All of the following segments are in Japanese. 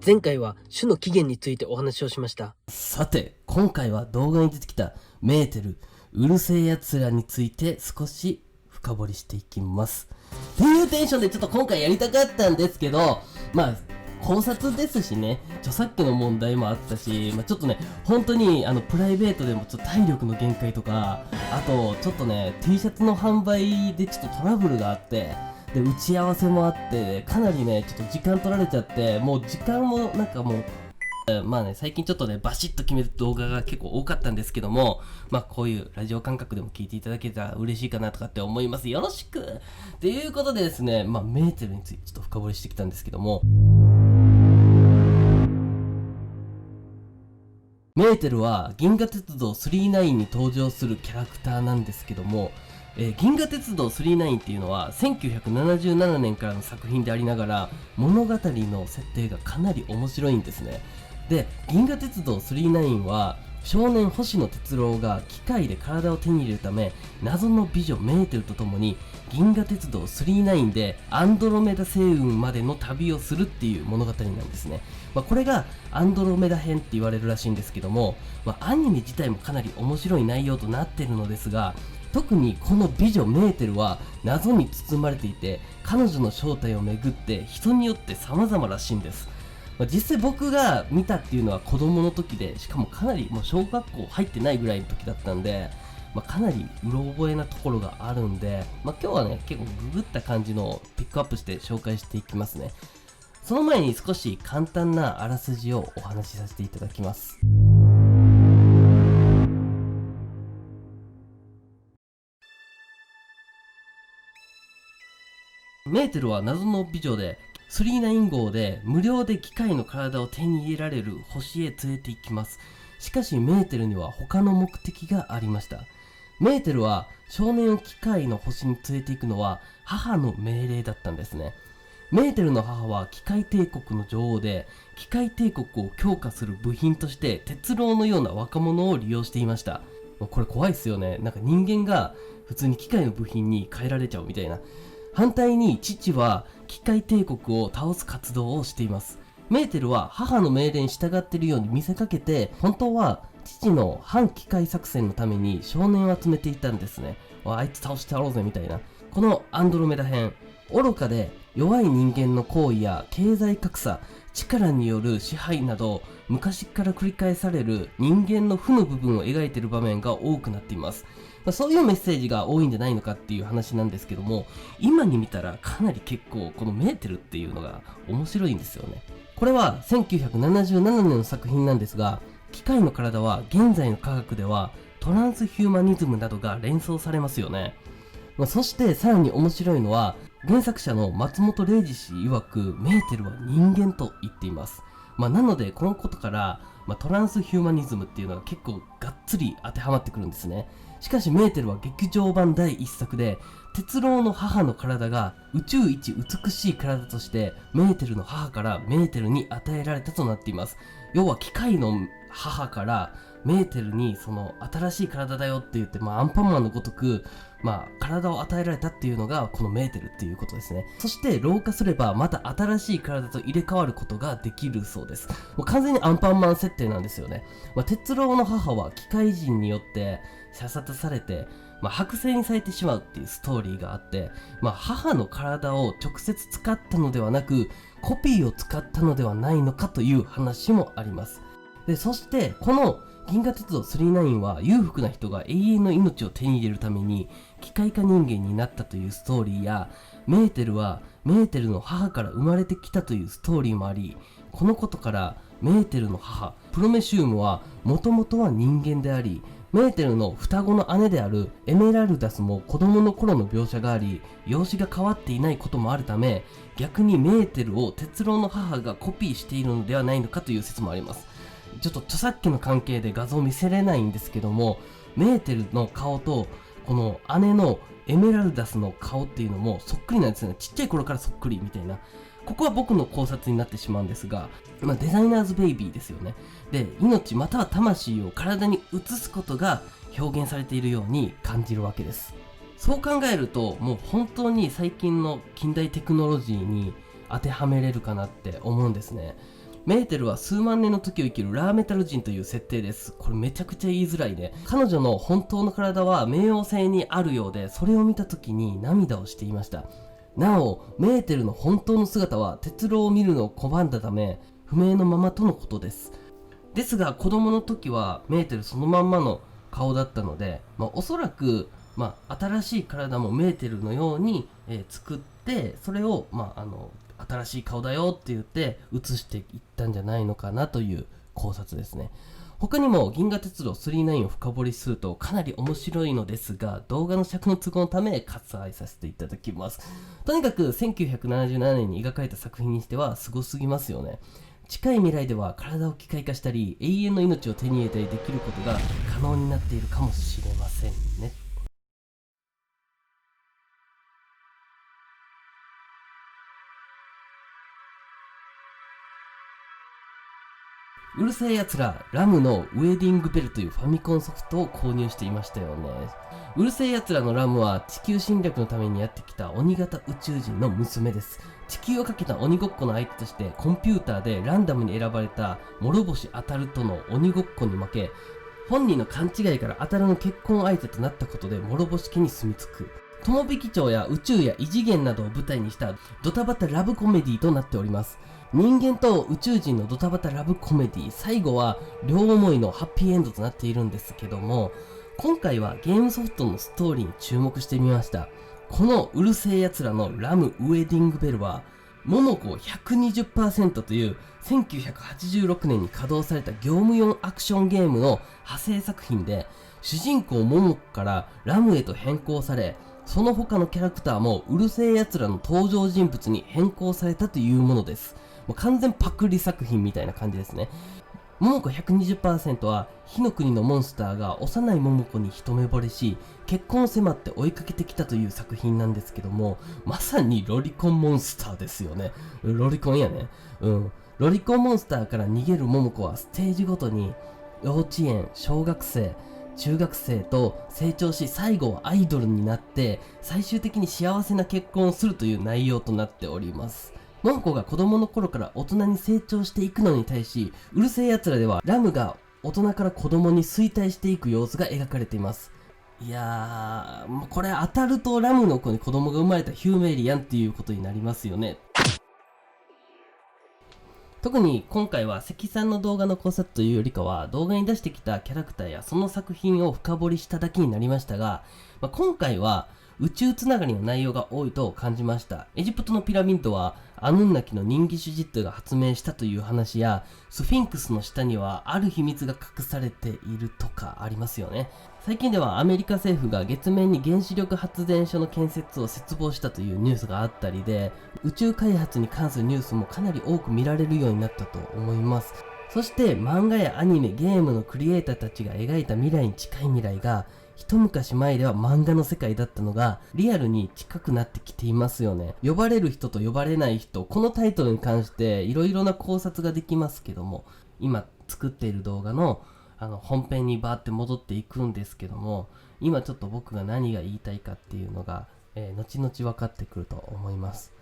前回は種の起源についてお話をしました。さて、今回は動画に出てきたメーテル、うるせえやつらについて少し深掘りしていきます。っていうテンションでちょっと今回やりたかったんですけど、考察ですしね、著作権の問題もあったし、ちょっとね、本当にプライベートでもちょっと体力の限界とか、あとちょっとね、T シャツの販売でちょっとトラブルがあって、で、打ち合わせもあって、かなりね、ちょっと時間取られちゃって、もう時間も最近ちょっとね、バシッと決める動画が結構多かったんですけども、こういうラジオ感覚でも聞いていただけたら嬉しいかなとかって思います。よろしくっていうことでですね、メーテルについてちょっと深掘りしてきたんですけども、メーテルは銀河鉄道999に登場するキャラクターなんですけども、銀河鉄道999っていうのは1977年からの作品でありながら、物語の設定がかなり面白いんですね。で、銀河鉄道999は少年星野哲郎が機械で体を手に入れるため、謎の美女メーテルと共に銀河鉄道999でアンドロメダ星雲までの旅をするっていう物語なんですね。これがアンドロメダ編って言われるらしいんですけども、アニメ自体もかなり面白い内容となっているのですが、特にこの美女メーテルは謎に包まれていて、彼女の正体をめぐって人によって様々らしいんです。実際僕が見たっていうのは子供の時で、しかもかなりもう小学校入ってないぐらいの時だったんで、かなりうろ覚えなところがあるんで、今日はね、結構ググった感じのをピックアップして紹介していきますね。その前に少し簡単なあらすじをお話しさせていただきます。メーテルは謎の美女で、39号で無料で機械の体を手に入れられる星へ連れて行きます。しかしメーテルには他の目的がありました。メーテルは少年を機械の星に連れて行くのは母の命令だったんですね。メーテルの母は機械帝国の女王で、機械帝国を強化する部品として鉄郎のような若者を利用していました。これ怖いっすよね。なんか人間が普通に機械の部品に変えられちゃうみたいな。反対に父は機械帝国を倒す活動をしています。メーテルは母の命令に従っているように見せかけて、本当は父の反機械作戦のために少年を集めていたんですね。あいつ倒してやろうぜみたいな。このアンドロメダ編、愚かで弱い人間の行為や経済格差、力による支配など、昔から繰り返される人間の負の部分を描いている場面が多くなっています。そういうメッセージが多いんじゃないのかっていう話なんですけども、今に見たらかなり結構このメーテルっていうのが面白いんですよね。これは1977年の作品なんですが、機械の体は現在の科学ではトランスヒューマニズムなどが連想されますよね。そしてさらに面白いのは、原作者の松本零士氏曰くメーテルは人間と言っています。なのでこのことから、トランスヒューマニズムっていうのは結構がっつり当てはまってくるんですね。しかしメーテルは劇場版第1作で、鉄郎の母の体が宇宙一美しい体としてメーテルの母からメーテルに与えられたとなっています。要は機械の母からメーテルにその新しい体だよって言って、アンパンマンのごとく体を与えられたっていうのがこのメーテルっていうことですね。そして老化すればまた新しい体と入れ替わることができるそうです。もう完全にアンパンマン設定なんですよね。鉄郎の母は機械人によって射殺されて、剥製にされてしまうっていうストーリーがあって、母の体を直接使ったのではなくコピーを使ったのではないのかという話もあります。で、そしてこの銀河鉄道999は裕福な人が永遠の命を手に入れるために機械化人間になったというストーリーや、メーテルはメーテルの母から生まれてきたというストーリーもあり、このことからメーテルの母プロメシウムはもともとは人間であり、メーテルの双子の姉であるエメラルダスも子供の頃の描写があり、容姿が変わっていないこともあるため、逆にメーテルを鉄郎の母がコピーしているのではないのかという説もあります。ちょっと著作権の関係で画像見せれないんですけども、メーテルの顔とこの姉のエメラルダスの顔っていうのもそっくりなんですよね。ちっちゃい頃からそっくりみたいな。ここは僕の考察になってしまうんですが、デザイナーズベイビーですよね。で、命または魂を体に移すことが表現されているように感じるわけです。そう考えると、もう本当に最近の近代テクノロジーに当てはめれるかなって思うんですね。メーテルは数万年の時を生きるラーメタル人という設定です。これめちゃくちゃ言いづらいね。彼女の本当の体は冥王星にあるようで、それを見た時に涙をしていました。なお、メーテルの本当の姿は鉄郎を見るのを拒んだため、不明のままとのことです。ですが、子供の時はメーテルそのまんまの顔だったので、おそらく、新しい体もメーテルのように、作って、それを、新しい顔だよって言って映していったんじゃないのかなという考察ですね。他にも銀河鉄道999を深掘りするとかなり面白いのですが、動画の尺の都合のため割愛させていただきます。とにかく1977年に描かれた作品にしてはすごすぎますよね。近い未来では体を機械化したり永遠の命を手に入れたりできることが可能になっているかもしれませんね。うるせえやつら、ラムのウェディングベルというファミコンソフトを購入していましたよね。うるせえやつらのラムは地球侵略のためにやってきた鬼型宇宙人の娘です。地球をかけた鬼ごっこの相手としてコンピューターでランダムに選ばれた諸星あたるとの鬼ごっこに負け、本人の勘違いからあたるの結婚相手となったことで諸星家に住み着く。友引町や宇宙や異次元などを舞台にしたドタバタラブコメディとなっております。人間と宇宙人のドタバタラブコメディ、最後は両思いのハッピーエンドとなっているんですけども、今回はゲームソフトのストーリーに注目してみました。このうるせえやつらのラムウェディングベルは桃子 120% という1986年に稼働された業務用アクションゲームの派生作品で、主人公桃子からラムへと変更され、その他のキャラクターもうるせえやつらの登場人物に変更されたというものです。もう完全パクリ作品みたいな感じですね。桃子 120% は火の国のモンスターが幼い桃子に一目惚れし、結婚を迫って追いかけてきたという作品なんですけども、まさにロリコンモンスターですよね。ロリコンやね。ロリコンモンスターから逃げる桃子はステージごとに幼稚園、小学生、中学生と成長し、最後はアイドルになって最終的に幸せな結婚をするという内容となっております。桃子が子供の頃から大人に成長していくのに対し、うるせえやつらではラムが大人から子供に衰退していく様子が描かれています。いやー、もうこれ当たるとラムの子に子供が生まれたヒューメイリアンっていうことになりますよね。特に今回は関さんの動画の考察というよりかは、動画に出してきたキャラクターやその作品を深掘りしただけになりましたが、今回は宇宙つながりの内容が多いと感じました。エジプトのピラミッドはアヌンナキの人気シュジットが発明したという話や、スフィンクスの下にはある秘密が隠されているとかありますよね。最近ではアメリカ政府が月面に原子力発電所の建設を切望したというニュースがあったりで、宇宙開発に関するニュースもかなり多く見られるようになったと思います。そして漫画やアニメ、ゲームのクリエイターたちが描いた未来に近い未来が、一昔前では漫画の世界だったのがリアルに近くなってきていますよね。呼ばれる人と呼ばれない人、このタイトルに関していろいろな考察ができますけども、今作っている動画の本編にバーって戻っていくんですけども、今ちょっと僕が何が言いたいかっていうのが、後々分かってくると思います。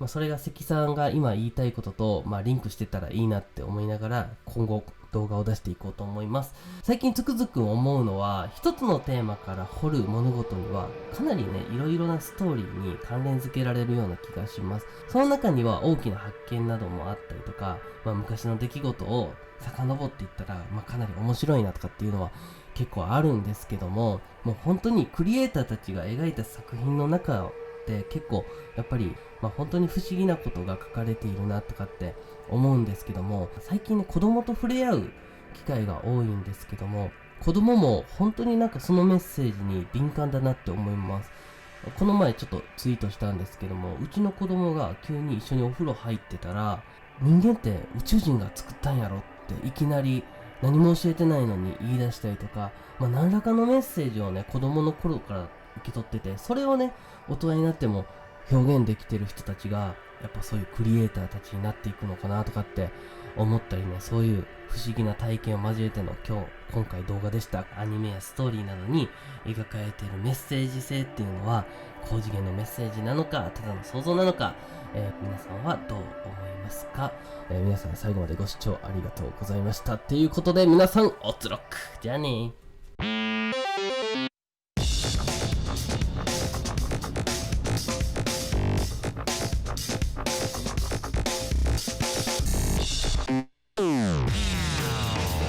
それが関さんが今言いたいことと、リンクしてたらいいなって思いながら今後動画を出していこうと思います。最近つくづく思うのは、一つのテーマから掘る物事にはかなりね、いろいろなストーリーに関連付けられるような気がします。その中には大きな発見などもあったりとか、昔の出来事を遡っていったら、かなり面白いなとかっていうのは結構あるんですけども、もう本当にクリエイターたちが描いた作品の中で結構やっぱり本当に不思議なことが書かれているなとかって思うんですけども、最近ね、子供と触れ合う機会が多いんですけども、子供も本当にそのメッセージに敏感だなって思います。この前ちょっとツイートしたんですけども、うちの子供が急に一緒にお風呂入ってたら、人間って宇宙人が作ったんやろっていきなり何も教えてないのに言い出したりとか、何らかのメッセージをね、子供の頃から受け取ってて、それをね、大人になっても表現できてる人たちがやっぱそういうクリエイターたちになっていくのかなとかって思ったりね、そういう不思議な体験を交えての今回動画でした。アニメやストーリーなどに描かれているメッセージ性っていうのは高次元のメッセージなのか、ただの想像なのか、皆さんはどう思いますか？皆さん最後までご視聴ありがとうございました。っていうことで皆さんおつろっく。じゃあねー。